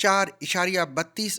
4.32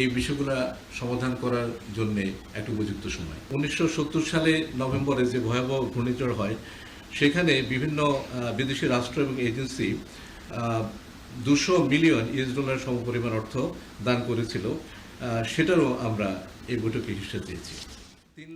এই বিষয়গুলো সমাধান করার জন্য একটা উপযুক্ত সময়। 1970 সালে নভেম্বরে যে ভয়াবহ ঘূর্ণিঝড় হয় সেখানে বিভিন্ন বিদেশি রাষ্ট্র এবং এজেন্সি 200 মিলিয়ন ইউএস ডলার সমপরিমাণ অর্থ দান করেছিল। সেটারও আমরা এই বৈঠকে হিস্সা দিয়েছি।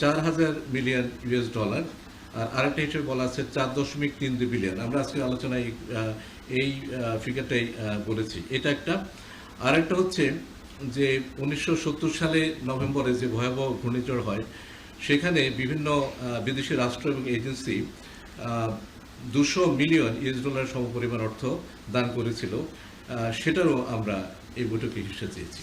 4000 মিলিয়ন ইউএস ডলার আর আরেকটা হিসেবে বলা আছে 4.32 বিলিয়ন। আমরা আজকে আলোচনায় এই ফিগারটাই বলেছি। এটা একটা। আরেকটা হচ্ছে যে 1970 সালে নভেম্বরে যে ভয়াবহ ঘূর্ণিঝড় হয় সেখানে বিভিন্ন বিদেশি রাষ্ট্র এবং এজেন্সি 200 মিলিয়ন ইউএস ডলার সমপরিমাণ অর্থ দান করেছিল। সেটারও আমরা এই বৈঠকে হিস্সা দিয়েছি।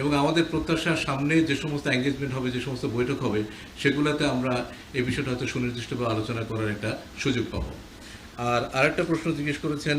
এবং আমাদের প্রত্যাশা সামনে যে সমস্ত এঙ্গেজমেন্ট হবে, যে সমস্ত বৈঠক হবে সেগুলোতে আমরা এই বিষয়টা হয়তো সুনির্দিষ্টভাবে আলোচনা করার একটা সুযোগ পাবো। আর আরেকটা প্রশ্ন জিজ্ঞেস করেছেন।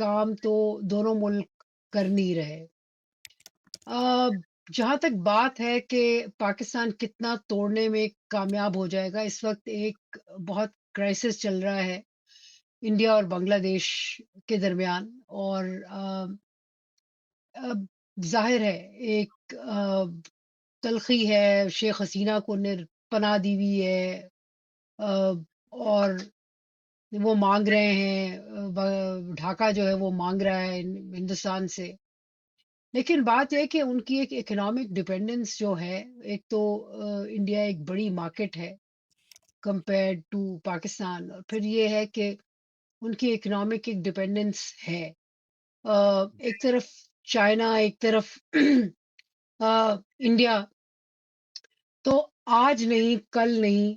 کام تو دونوں ملک کر نہیں رہے. جہاں تک بات ہے کہ پاکستان کتنا توڑنے میں کامیاب ہو جائے گا، اس وقت ایک بہت کرائسس چل رہا ہے انڈیا اور بنگلہ دیش کے درمیان. اور اب ظاہر ہے ایک تلخی ہے، شیخ حسینہ کو پناہ دی ہوئی ہے، اور وہ مانگ رہے ہیں، ڈھاکہ جو ہے وہ مانگ رہا ہے ہندوستان سے. لیکن بات یہ ہے کہ ان کی ایک اکنامک ڈیپینڈنس جو ہے، ایک تو انڈیا ایک بڑی مارکیٹ ہے کمپیئرڈ ٹو پاکستان، اور پھر یہ ہے کہ ان کی اکنامک ایک ڈیپینڈنس ہے. ایک طرف چائنا، ایک طرف انڈیا. تو آج نہیں، کل نہیں،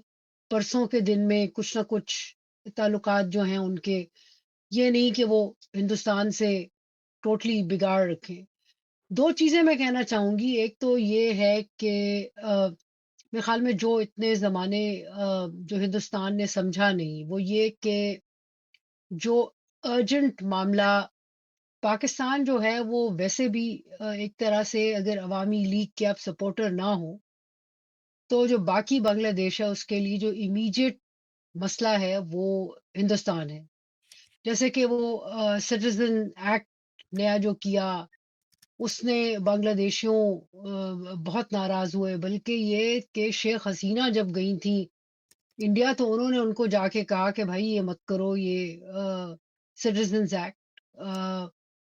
پرسوں کے دن میں کچھ نہ کچھ تعلقات جو ہیں ان کے، یہ نہیں کہ وہ ہندوستان سے ٹوٹلی بگاڑ رکھیں. دو چیزیں میں کہنا چاہوں گی. ایک تو یہ ہے کہ میرے خیال میں جو اتنے زمانے جو ہندوستان نے سمجھا نہیں، وہ یہ کہ جو ارجنٹ معاملہ پاکستان جو ہے وہ ویسے بھی ایک طرح سے اگر عوامی لیگ کے آپ سپورٹر نہ ہوں تو جو باقی بنگلہ دیش ہے اس کے لیے جو امیجیٹ مسئلہ ہے وہ ہندوستان ہے. جیسے کہ وہ سٹیزن ایکٹ نیا جو کیا، اس نے بنگلہ دیشیوں بہت ناراض ہوئے. بلکہ یہ کہ شیخ حسینہ جب گئی تھیں انڈیا تو انہوں نے ان کو جا کے کہا کہ بھائی یہ مت کرو، یہ سٹیزنز ایکٹ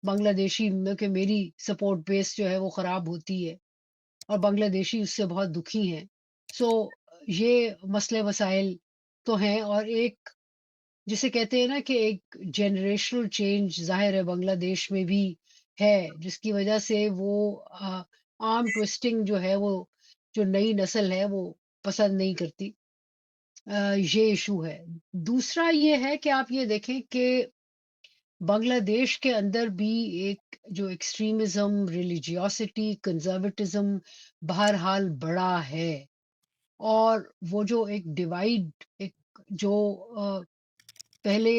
بنگلہ دیشی میں کہ میری سپورٹ بیس جو ہے وہ خراب ہوتی ہے اور بنگلہ دیشی اس سے بہت دکھی ہیں. سو یہ مسئلے مسائل تو ہیں. اور ایک جسے کہتے ہیں نا کہ ایک جنریشنل چینج ظاہر ہے بنگلہ دیش میں بھی ہے، جس کی وجہ سے وہ آرم ٹوسٹنگ جو ہے وہ جو نئی نسل ہے وہ پسند نہیں کرتی. یہ ایشو ہے. دوسرا یہ ہے کہ آپ یہ دیکھیں کہ بنگلہ دیش کے اندر بھی ایک جو ایکسٹریمزم، ریلیجیوسٹی، کنزرویٹزم بہرحال بڑا ہے. اور وہ جو ایک ڈیوائڈ، ایک جو پہلے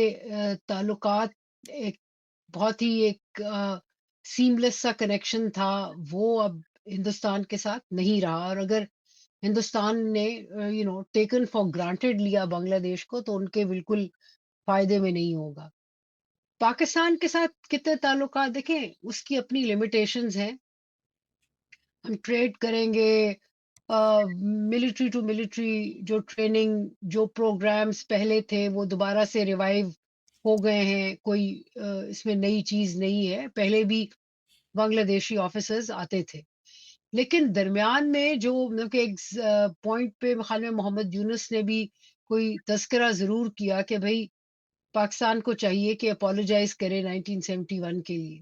تعلقات ایک بہت ہی ایک سیملیس سا کنیکشن تھا، وہ اب ہندوستان کے ساتھ نہیں رہا. اور اگر ہندوستان نے ٹیکن فار گرانٹیڈ لیا بنگلہ دیش کو تو ان کے بالکل فائدے میں نہیں ہوگا. پاکستان کے ساتھ کتنے تعلقات دیکھیں، اس کی اپنی لمیٹیشنز ہیں. ہم ٹریڈ کریں گے، ملٹری ٹو ملٹری جو ٹریننگ، جو پروگرامز پہلے تھے وہ دوبارہ سے ریوائیو ہو گئے ہیں. کوئی اس میں نئی چیز نہیں ہے، پہلے بھی بنگلہ دیشی آفیسرز آتے تھے. لیکن درمیان میں جو مطلب کہ ایک پوائنٹ پہ خیال میں محمد یونس نے بھی کوئی تذکرہ ضرور کیا کہ بھائی پاکستان کو چاہیے کہ اپولوجائز کرے 1971 کے لیے.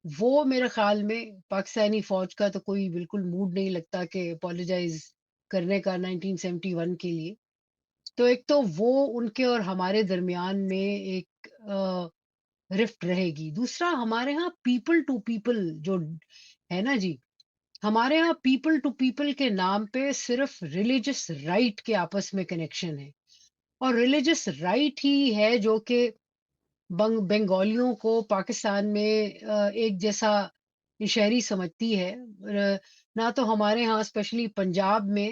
وہ میرے خیال میں پاکستانی فوج کا تو کوئی بالکل موڈ نہیں لگتا کہ اپولوجائز کرنے کا 1971 کے لیے. تو ایک تو وہ ان کے اور ہمارے درمیان میں ایک رفٹ رہے گی. دوسرا ہمارے ہاں پیپل ٹو پیپل جو ہے نا جی، ہمارے ہاں پیپل ٹو پیپل کے نام پہ صرف ریلیجس رائٹ کے آپس میں کنیکشن ہے. اور ریلیجس رائٹ ہی ہے جو کہ بنگالیوں کو پاکستان میں ایک جیسا شہری سمجھتی ہے. نہ تو ہمارے ہاں اسپیشلی پنجاب میں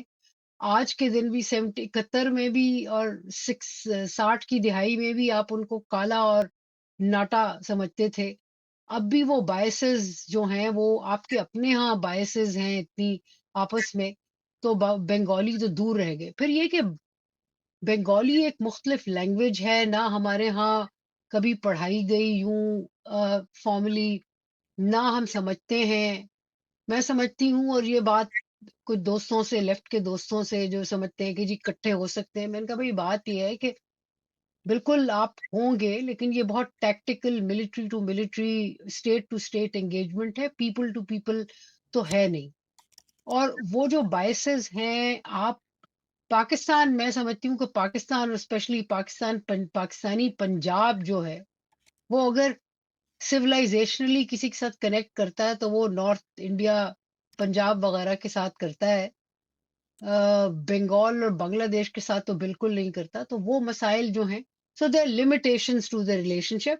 آج کے دن بھی 71 میں بھی اور 60 کی دہائی میں بھی آپ ان کو کالا اور ناٹا سمجھتے تھے. اب بھی وہ بائسز جو ہیں وہ آپ کے اپنے ہاں بائسز ہیں اتنی آپس میں. تو بنگالی تو دور رہ گئے. پھر یہ کہ بنگالی ایک مختلف لینگویج ہے، نہ ہمارے ہاں کبھی پڑھائی گئی یوں فارملی، نہ ہم سمجھتے ہیں. میں سمجھتی ہوں، اور یہ بات کچھ دوستوں سے، لیفٹ کے دوستوں سے جو سمجھتے ہیں کہ جی کٹھے ہو سکتے ہیں، میں نے کہا بھائی بات یہ ہے کہ بالکل آپ ہوں گے لیکن یہ بہت tactical military to military, state to state engagement ہے، پیپل ٹو پیپل تو ہے نہیں. اور وہ جو بائسز ہیں آپ پاکستان، میں سمجھتی ہوں کہ پاکستان اور اسپیشلی پاکستانی پنجاب جو ہے وہ اگر سویلائزیشنلی کسی کے ساتھ کنیکٹ کرتا ہے تو وہ نارتھ انڈیا، پنجاب وغیرہ کے ساتھ کرتا ہے. بنگال اور بنگلہ دیش کے ساتھ تو بالکل نہیں کرتا. تو وہ مسائل جو ہیں، so their limitations to the relation ship.